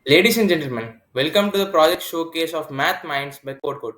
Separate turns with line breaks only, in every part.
Ladies and gentlemen, welcome to the project showcase of MathMinds by Code.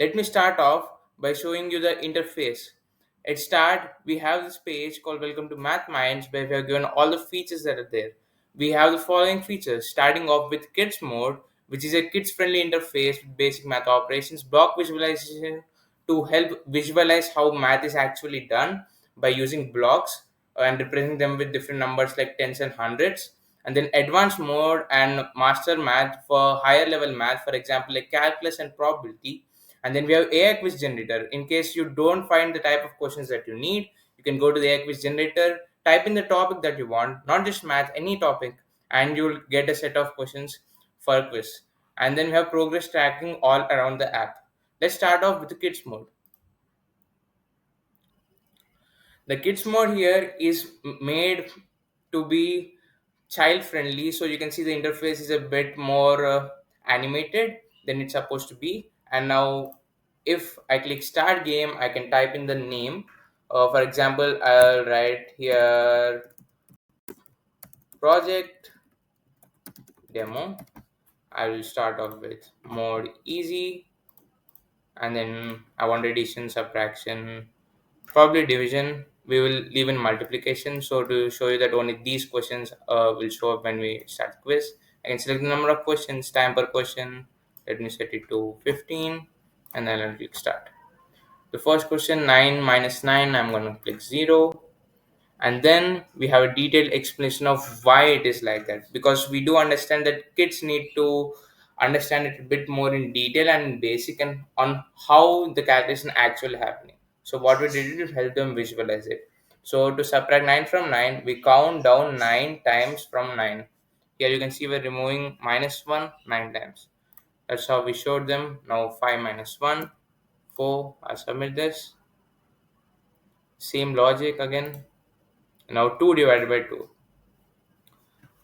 Let me start off by showing you the interface. At start, we have this page called Welcome to MathMinds where we have given all the features that are there. We have the following features, starting off with Kids Mode, which is a kids-friendly interface with basic math operations, block visualization to help visualize how math is actually done by using blocks and representing them with different numbers like tens and hundreds. And then advanced mode and master math for higher level math, for example, like calculus and probability. And then we have AI quiz generator. In case you don't find the type of questions that you need, you can go to the AI quiz generator, type in the topic that you want, not just math, any topic, and you'll get a set of questions for a quiz. And then we have progress tracking all around the app. Let's start off with the kids mode. The kids mode here is made to be child friendly, so you can see the interface is a bit more animated than it's supposed to be. And now if I click start game, I can type in the name. For example, I'll write here project demo. I will start off with mode easy, and then I want addition, subtraction, probably division. We will leave in multiplication, so to show you that only these questions will show up when we start the quiz. I can select the number of questions, time per question. Let me set it to 15, and then I'll click start. The first question, 9 minus 9, I'm going to click 0. And then we have a detailed explanation of why it is like that, because we do understand that kids need to understand it a bit more in detail and basic and on how the calculation actually happening. So what we did is help them visualize it. So to subtract 9 from 9, we count down 9 times from 9. Here you can see we're removing minus 1 9 times. That's how we showed them. Now 5 minus 1, 4. I submit this. Same logic again. Now 2 divided by 2.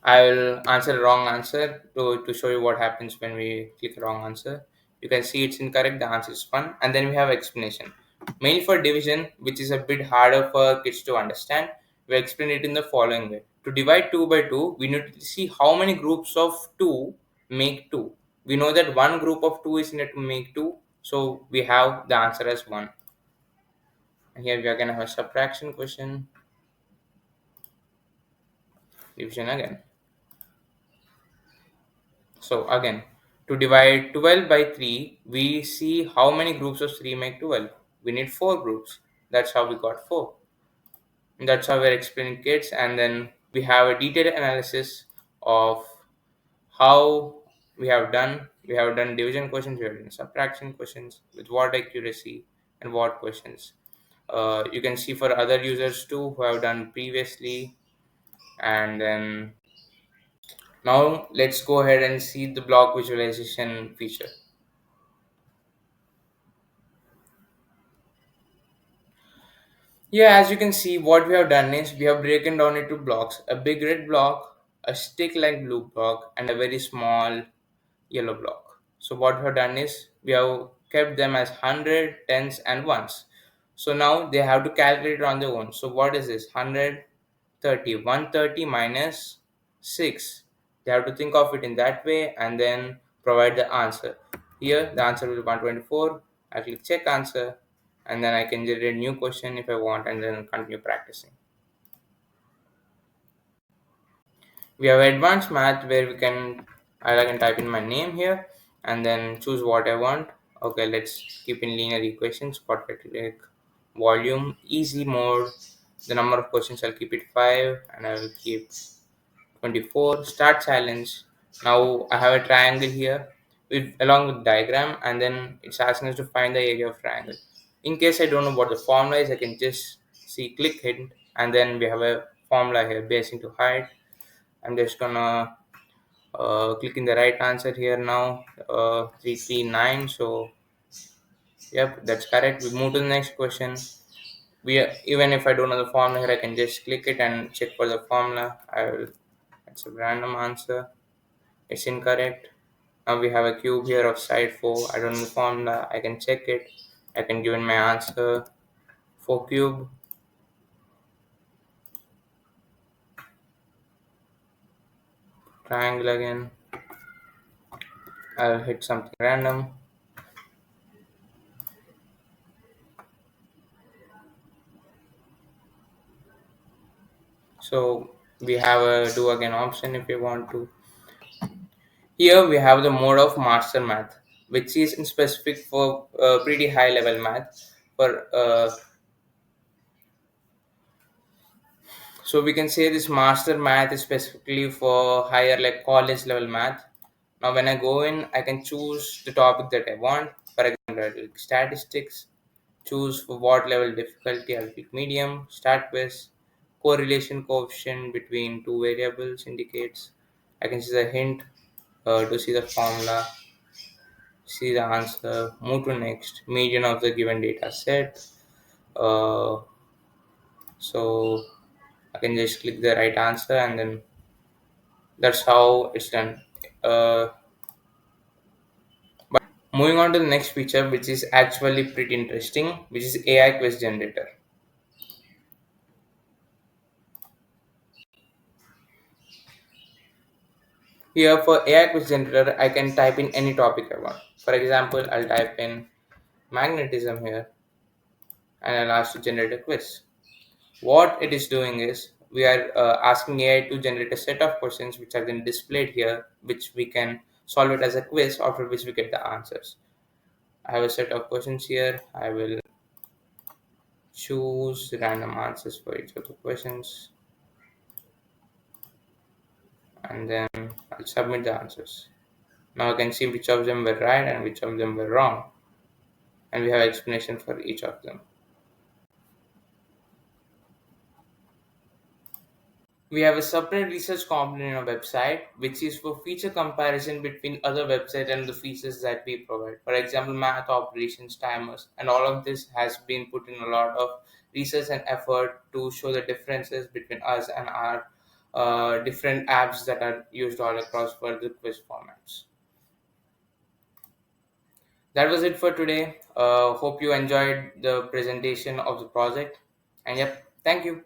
I will answer the wrong answer to show you what happens when we click the wrong answer. You can see it's incorrect, the answer is 1. And then we have explanation. Mainly for division, which is a bit harder for kids to understand, we explain it in the following way. To divide 2 by 2, we need to see how many groups of 2 make 2. We know that one group of 2 is needed to make 2, so we have the answer as 1. And here we are going to have a subtraction question, division again. So again, to divide 12 by 3, we see how many groups of 3 make 12. We need 4 groups. That's how we got 4. And that's how we're explaining kids. And then we have a detailed analysis of how we have done. We have done division questions, we have done subtraction questions, with what accuracy and what questions. You can see for other users too who have done previously. And then now let's go ahead and see the block visualization feature. Yeah, as you can see, what we have done is we have broken down into blocks: a big red block, a stick like blue block, and a very small yellow block. So, what we have done is we have kept them as 100, tens, and ones. So, now they have to calculate it on their own. So, what is this? 130. 130 minus 6. They have to think of it in that way and then provide the answer. Here, the answer will be 124. I click check answer, and then I can generate a new question if I want and then continue practicing. We have advanced math where I can type in my name here and then choose what I want. Okay, let's keep in linear equations, quadratic volume, easy mode. The number of questions I'll keep it 5 and I will keep 24. Start challenge. Now I have a triangle here along with diagram, and then it's asking us to find the area of triangle. In case I don't know what the formula is, I can just see click hint and then we have a formula here, base into height. I'm just gonna click in the right answer here now, 339. So yep, that's correct. We move to the next question. Even if I don't know the formula here, I can just click it and check for the formula. I will. It's a random answer. It's incorrect. Now we have a cube here of side 4. I don't know the formula. I can check it. I can give in my answer. 4 cube. Triangle again. I'll hit something random. So we have a do again option if you want to. Here we have the mode of master math, which is in specific for pretty high level math. So we can say this master math is specifically for higher like college level math. Now when I go in, I can choose the topic that I want. For example, like statistics, choose for what level difficulty. I'll pick medium, start with correlation coefficient between two variables indicates. I can see the hint to see the formula, see the answer, move to next, median of the given data set. Uh, so I can just click the right answer and then that's how it's done. Uh, but moving on to the next feature, which is actually pretty interesting, which is AI quiz generator. Here for AI quiz generator, I can type in any topic I want. For example, I'll type in magnetism here and I'll ask to generate a quiz. What it is doing is we are asking AI to generate a set of questions which are then displayed here, which we can solve it as a quiz, after which we get the answers. I have a set of questions here. I will choose random answers for each of the questions and then I'll submit the answers. Now I can see which of them were right and which of them were wrong, and we have explanation for each of them. We have a separate research component on our website, which is for feature comparison between other websites and the features that we provide. For example, math operations, timers, and all of this has been put in a lot of research and effort to show the differences between us and our different apps that are used all across for the quiz formats. That was it for today. Hope you enjoyed the presentation of the project. And yep, thank you.